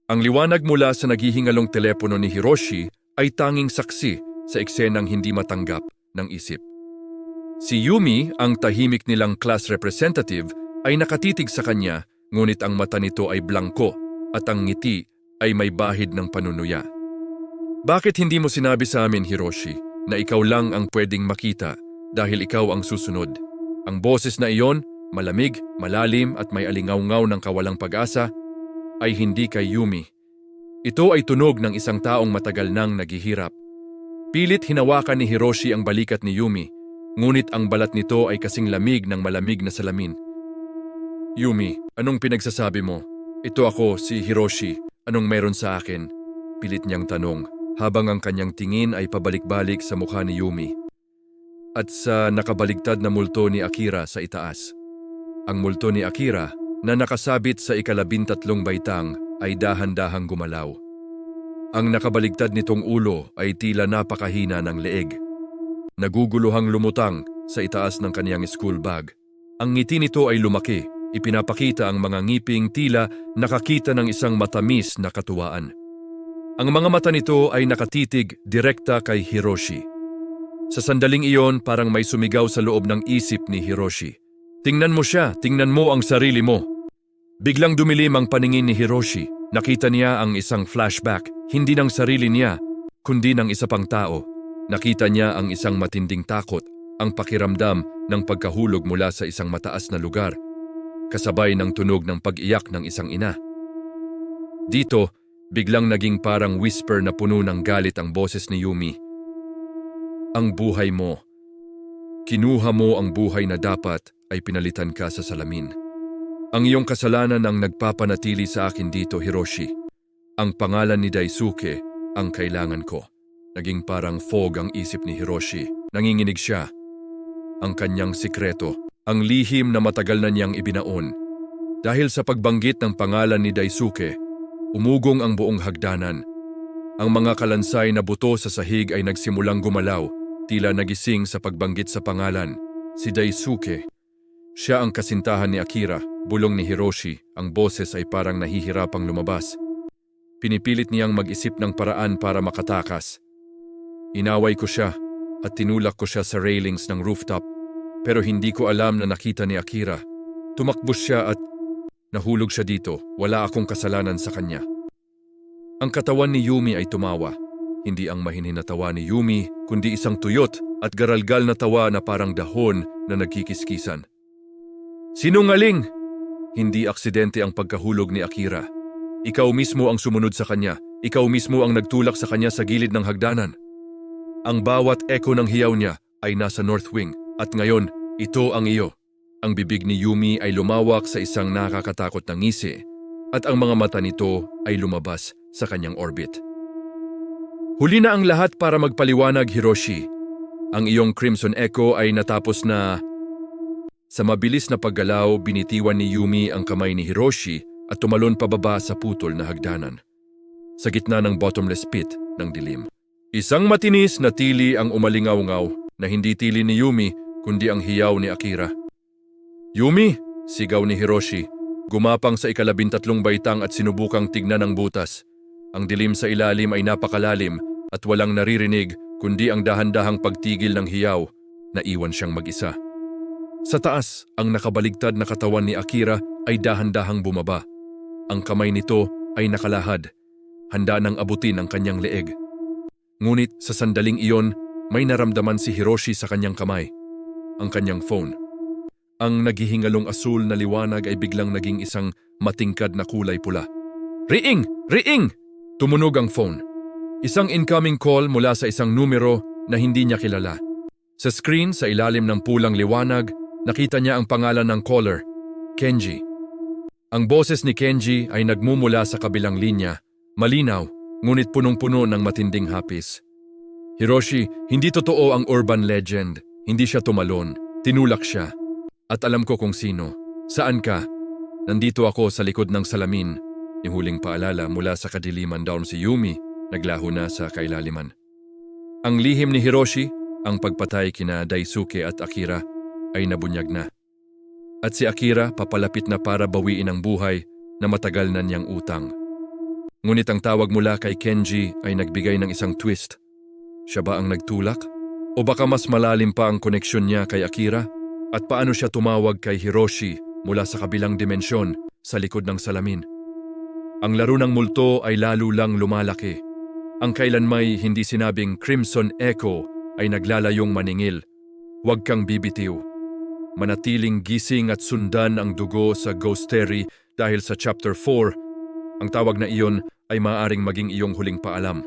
Ang liwanag mula sa naghihingalong telepono ni Hiroshi ay tanging saksi sa eksenang hindi matanggap ng isip. Si Yumi, ang tahimik nilang class representative, ay nakatitig sa kanya, ngunit ang mata nito ay blangko at ang ngiti ay may bahid ng panunuya. Bakit hindi mo sinabi sa amin, Hiroshi, na ikaw lang ang pwedeng makita dahil ikaw ang susunod? Ang boses na iyon, malamig, malalim at may alingaw-ngaw ng kawalang pag-asa, ay hindi kay Yumi. Ito ay tunog ng isang taong matagal nang naghihirap. Pilit hinawakan ni Hiroshi ang balikat ni Yumi, ngunit ang balat nito ay kasing lamig ng malamig na salamin. Yumi, anong pinagsasabi mo? Ito ako, si Hiroshi. Anong meron sa akin? Pilit niyang tanong, habang ang kanyang tingin ay pabalik-balik sa mukha ni Yumi. At sa nakabaligtad na multo ni Akira sa itaas. Ang multo ni Akira, na nakasabit sa ika-13 baitang, ay dahan-dahang gumalaw. Ang nakabaligtad nitong ulo ay tila napakahina ng leeg. Naguguluhang lumutang sa itaas ng kaniyang school bag. Ang ngiti nito ay lumaki, ipinapakita ang mga ngiping tila nakakita ng isang matamis na katuwaan. Ang mga mata nito ay nakatitig direkta kay Hiroshi. Sa sandaling iyon, parang may sumigaw sa loob ng isip ni Hiroshi. Tingnan mo siya, tingnan mo ang sarili mo. Biglang dumilim ang paningin ni Hiroshi. Nakita niya ang isang flashback, hindi ng sarili niya, kundi ng isa pang tao. Nakita niya ang isang matinding takot, ang pakiramdam ng pagkahulog mula sa isang mataas na lugar, kasabay ng tunog ng pag-iyak ng isang ina. Dito, biglang naging parang whisper na puno ng galit ang boses ni Yumi. Ang buhay mo. Kinuha mo ang buhay na dapat ay pinalitan ka sa salamin. Ang iyong kasalanan ang nagpapanatili sa akin dito, Hiroshi. Ang pangalan ni Daisuke ang kailangan ko. Naging parang fog ang isip ni Hiroshi. Nanginginig siya. Ang kanyang sikreto, ang lihim na matagal na niyang ibinaon. Dahil sa pagbanggit ng pangalan ni Daisuke, umugong ang buong hagdanan. Ang mga kalansay na buto sa sahig ay nagsimulang gumalaw, tila nagising sa pagbanggit sa pangalan. Si Daisuke. Siya ang kasintahan ni Akira, bulong ni Hiroshi, ang boses ay parang nahihirapang lumabas. Pinipilit niyang mag-isip ng paraan para makatakas. Inaway ko siya at tinulak ko siya sa railings ng rooftop, pero hindi ko alam na nakita ni Akira. Tumakbo siya at nahulog siya dito, wala akong kasalanan sa kanya. Ang katawan ni Yumi ay tumawa. Hindi ang mahinhin na tawa ni Yumi, kundi isang tuyot at garalgal na tawa na parang dahon na nagkikiskisan. Sinungaling! Hindi aksidente ang pagkahulog ni Akira. Ikaw mismo ang sumunod sa kanya. Ikaw mismo ang nagtulak sa kanya sa gilid ng hagdanan. Ang bawat echo ng hiyaw niya ay nasa North Wing at ngayon, ito ang iyo. Ang bibig ni Yumi ay lumawak sa isang nakakatakot na ngisi at ang mga mata nito ay lumabas sa kanyang orbit. Huli na ang lahat para magpaliwanag, Hiroshi. Ang iyong Crimson Echo ay natapos na. Sa mabilis na paggalaw, binitiwan ni Yumi ang kamay ni Hiroshi at tumalon pababa sa putol na hagdanan. Sa gitna ng bottomless pit ng dilim. Isang matinis na tili ang umalingaw-ngaw na hindi tili ni Yumi kundi ang hiyaw ni Akira. Yumi! Sigaw ni Hiroshi. Gumapang sa ika-13 baitang at sinubukang tignan ang butas. Ang dilim sa ilalim ay napakalalim at walang naririnig kundi ang dahan-dahang pagtigil ng hiyaw na iwan siyang mag-isa. Sa taas, ang nakabaligtad na katawan ni Akira ay dahan-dahang bumaba. Ang kamay nito ay nakalahad, handa nang abutin ang kanyang leeg. Ngunit sa sandaling iyon, may naramdaman si Hiroshi sa kanyang kamay, ang kanyang phone. Ang naghihingalong asul na liwanag ay biglang naging isang matingkad na kulay pula. Ring! Ring! Tumunog ang phone. Isang incoming call mula sa isang numero na hindi niya kilala. Sa screen, sa ilalim ng pulang liwanag, nakita niya ang pangalan ng caller, Kenji. Ang boses ni Kenji ay nagmumula sa kabilang linya, malinaw, ngunit punong-puno ng matinding hapis. Hiroshi, hindi totoo ang urban legend. Hindi siya tumalon. Tinulak siya. At alam ko kung sino. Saan ka? Nandito ako sa likod ng salamin. Yung huling paalala mula sa kadiliman daw si Yumi, naglaho na sa kailaliman. Ang lihim ni Hiroshi, ang pagpatay kina Daisuke at Akira, ay nabunyag na. At si Akira papalapit na para bawiin ang buhay na matagal na niyang utang. Ngunit ang tawag mula kay Kenji ay nagbigay ng isang twist. Siya ba ang nagtulak? O baka mas malalim pa ang koneksyon niya kay Akira? At paano siya tumawag kay Hiroshi mula sa kabilang dimensyon sa likod ng salamin? Ang laro ng multo ay lalo lang lumalaki. Ang kailanmay hindi sinabing Crimson Echo ay naglalayong maningil. Huwag kang bibitiw. Manatiling gising at sundan ang dugo sa Ghostery dahil sa Chapter 4, ang tawag na iyon ay maaaring maging iyong huling paalam.